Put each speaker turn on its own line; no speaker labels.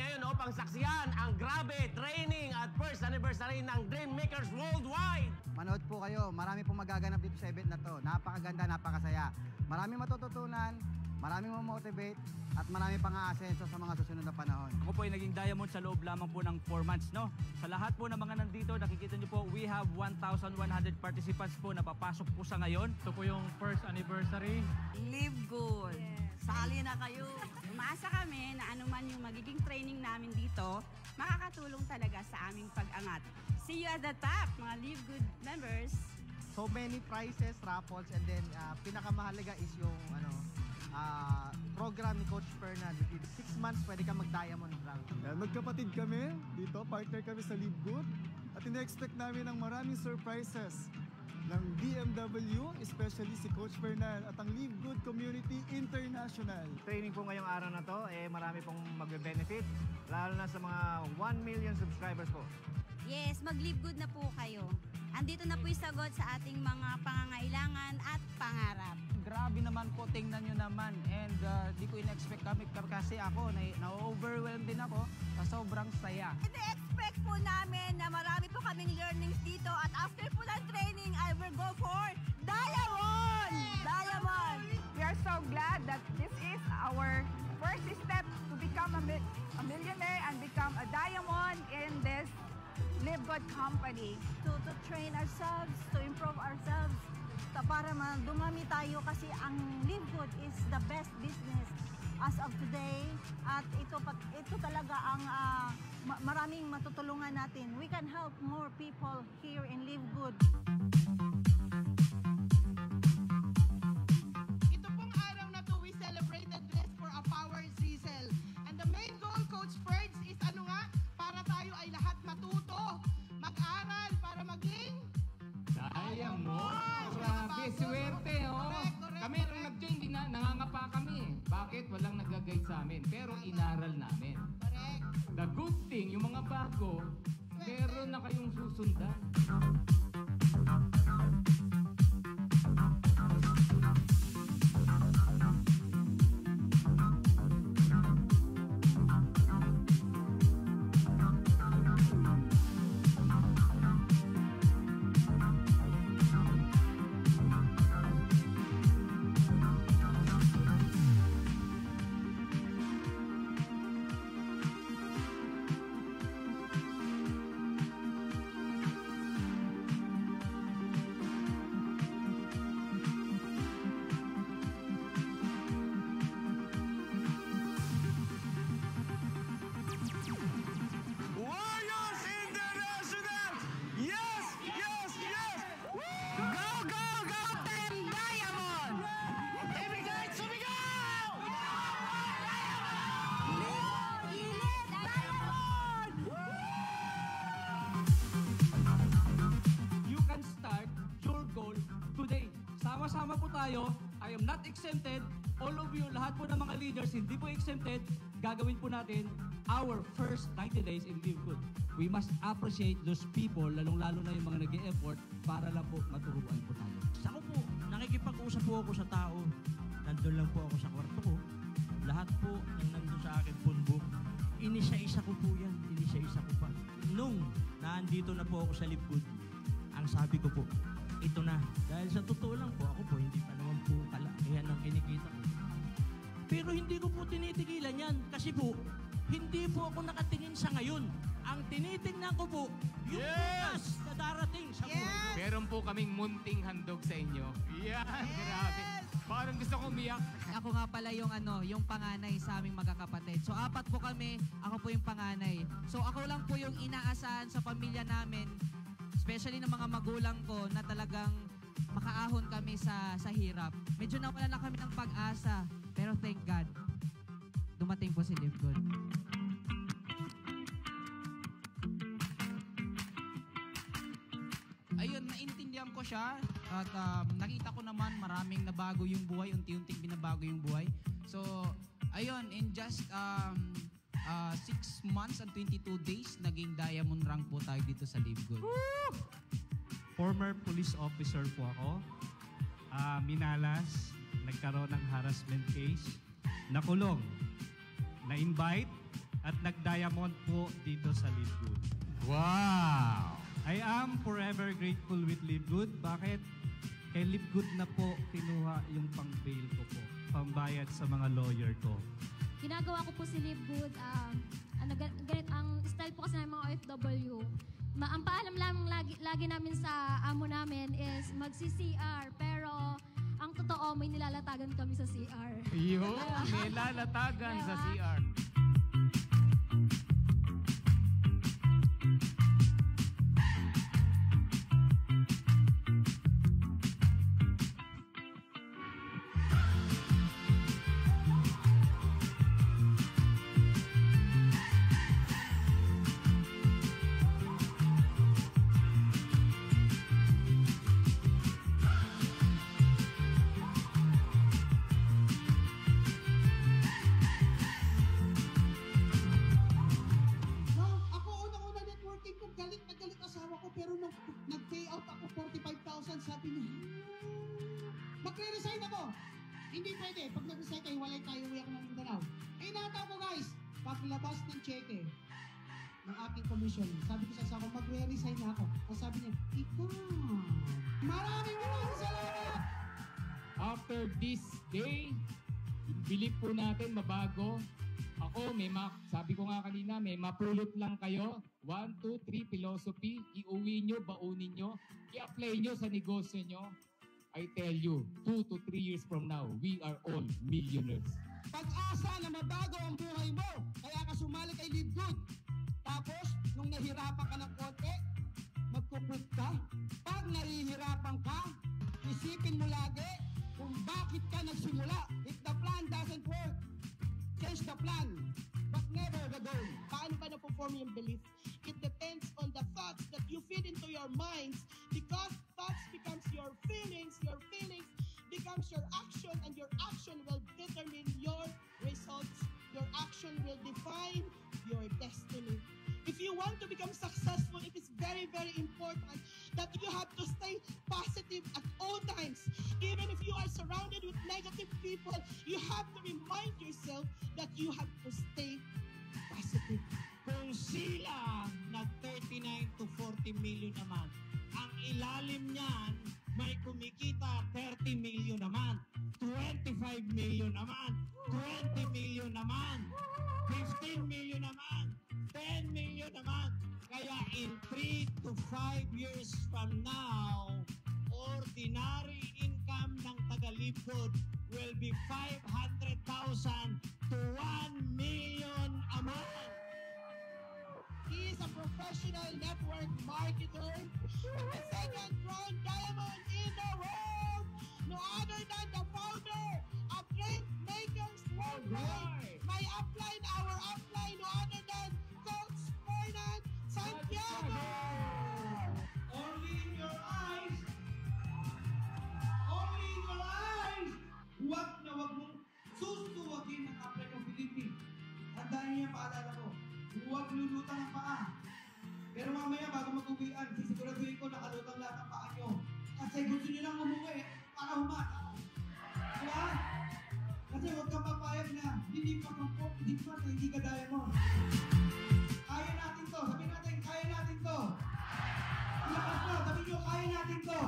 ngayon upang saksiyan ang grabe training at first anniversary ng Dream Makers Worldwide.
Manood po kayo. Marami pong magaganap dito sa event na to. Napakaganda, napakasaya. Maraming matututunan, maraming mamotivate, at marami pang aasenso sa mga susunod na panahon.
Ako po ay naging diamond sa loob lamang po ng 4 months, no? Sa lahat po ng mga nandito, nakikita niyo po, we have 1,100 participants po na papasok po sa ngayon.
Ito po yung first anniversary.
Live good. Yes. Sali na kayo. Umaasa kami na anuman yung magiging training namin dito, makakatulong talaga sa aming pag-angat. See you at the top, mga Live Good members.
So many prizes, raffles, and then pinakamahalaga is yung program ni Coach Fernan. Within 6 months, pwede ka mag-diamond rank.
Magkapatid kami dito, partner kami sa Live Good. At ina-expect namin ang maraming surprises ng BMW, especially si Coach Fernan at ang Live Good Community International.
Training po ngayong araw na to, marami pong magbe-benefit, lalo na sa mga 1 million subscribers po.
Yes, mag-Live Good na po kayo. Andito na po yung sagot sa ating mga pangangailangan at pangarap.
Grabe naman po, tingnan nyo naman. And di ko in-expect kami kasi ako, na-overwhelmed din ako sa sobrang saya.
Ina-expect po namin na marami po kaming learnings dito at after po ng training, I will go for Diamond! Diamond!
We are so glad that this is our first step to become a millionaire and become a diamond in this Live Good company.
To train ourselves, to improve ourselves, para dumami tayo kasi ang Live Good is the best business as of today. At ito talaga ang maraming matutulungan natin. We can help more people here in Live Good.
Ito pong araw na to, we celebrated this for a power sizzle. And the main goal, Coach Ferds, is ano nga? Para tayo ay lahat matuto, mag-aral, para maging
Diamond! Grabe, swerte, oh! Kami nung nag-join, nangangapa kami. Bakit? Walang nag-guide sa amin. Pero inaral namin. The good thing, yung mga bago, meron na kayong susundan.
Sama-sama po tayo. I am not exempted. All of you, lahat po ng mga leaders, hindi po exempted. Gagawin po natin our first 90 days in Live Good. We must appreciate those people, lalong-lalo na yung mga nag-e-effort para lang po maturuan po tayo.
Ako po, nakikipag-usap po ako sa tao. Nandun lang po ako sa kwarto ko. Lahat po ng nandun sa akin punbok, inisa-isa ko po yan. Inisa-isa ko pa. Nung naandito na po ako sa Live Good, ang sabi ko po, ito na. Dahil sa totoo lang po, ako po, hindi pa naman po kalakihan ng kinikita ko. Pero hindi ko po tinitigilan yan. Kasi po, hindi po ako nakatingin sa ngayon. Ang tinitingnan ko po, yung bukas na darating sa buhay.
Meron po kaming munting handog sa inyo. Yan, grabe. Parang gusto ko umiyak.
Ako nga pala yung yung panganay sa aming magkakapatid. So 4 po kami, ako po yung panganay. So ako lang po yung inaasahan sa pamilya namin, especially ng mga magulang ko na talagang makaahon kami sa hirap. Medyo nawala na kami ng pag-asa, pero thank God, dumating po si Live Good.
Ayun, naintindihan ko siya at nakita ko naman maraming nabago yung buhay, unti-unting binabago yung buhay. So, ayun, in just 6 months and 22 days, naging diamond rank po tayo dito sa Live Good.
Former police officer po ako. Minalas, nagkaroon ng harassment case. Nakulong. Na-invite, at nag-diamond po dito sa Live Good.
Wow!
I am forever grateful with Live Good. Bakit? Kay Live Good na po kinuha yung pang-bail ko po, pambayad sa mga lawyer ko.
Ginagawa ko po si Live Good. Ang style po kasi ng mga OFW, ang paalam lamang lagi namin sa amo namin is magsi-CR. Pero ang totoo, may nilalatagan kami sa CR.
Yun, may lalatagan sa CR.
pero nung nag-pay out ako 45,000, sabi niya, magre-resign ako. Hindi pwede. Pag nag-resign kayo, walay tayo, uwi ako ng Mindanao. Eh, nataw ko guys, paglabas ng cheque ng aking commission, sabi ko sa asawa, magre-resign na ako. Ang sabi niya, ikaw, maraming salamat!
After this day, bilip po natin mabago. Ako, sabi ko nga kanina, may mapulot lang kayo. 1, 2, 3 philosophy. Iuwi nyo, baunin nyo. I-apply nyo sa negosyo nyo. I tell you, 2 to 3 years from now, we are all millionaires.
Pag-asa na mabago ang buhay mo, kaya ka sumali kay Live Good. Tapos, nung nahirapan ka ng konti, magkukwit ka. Pag nahihirapan ka, isipin mo lagi kung bakit ka nagsimula. If the plan doesn't work, change the plan, but never the goal. Paano ba na-perform yung belief? It depends on the thoughts that you feed into your minds, because thoughts becomes your feelings becomes your action, and your action will determine your results. Your action will define your destiny. If you want to become successful, it is very, very important that you have to stay positive at all times. Even if you are surrounded with negative people, you have to remind yourself that you have to stay positive.
Kung sila nag-39 to 40 million naman, ang ilalim niyan may kumikita 30 million naman, 25 million naman, 20 million naman, 15 million naman, 10 million naman. Kaya in 3 to 5 years from now, ordinary income ng taga-Live Good will be 500,000 to 1 million a month.
He is a professional network marketer with the second crown diamond in the world. No other than the founder of Dream Makers Worldwide. My upline, our upline, no other than Coach Fernand Santiago.
Only in your eyes, huwag na huwag mong susuwagin ang apply ng Philippines. Tandaan niyo yung paalala ko. Huwag lulutang ang paa. Pero mamaya bago mag-uwian, sisiguraduhin ko nakalutang lahat ang paa nyo. Kasi gusto nyo lang umuwi para humata. Diba? Kasi huwag kang papayag na hindi pa comfort, hindi ka diamond. Kaya natin to. Sabihin natin, kaya natin to. Ilakas mo, sabihin nyo, kaya natin to.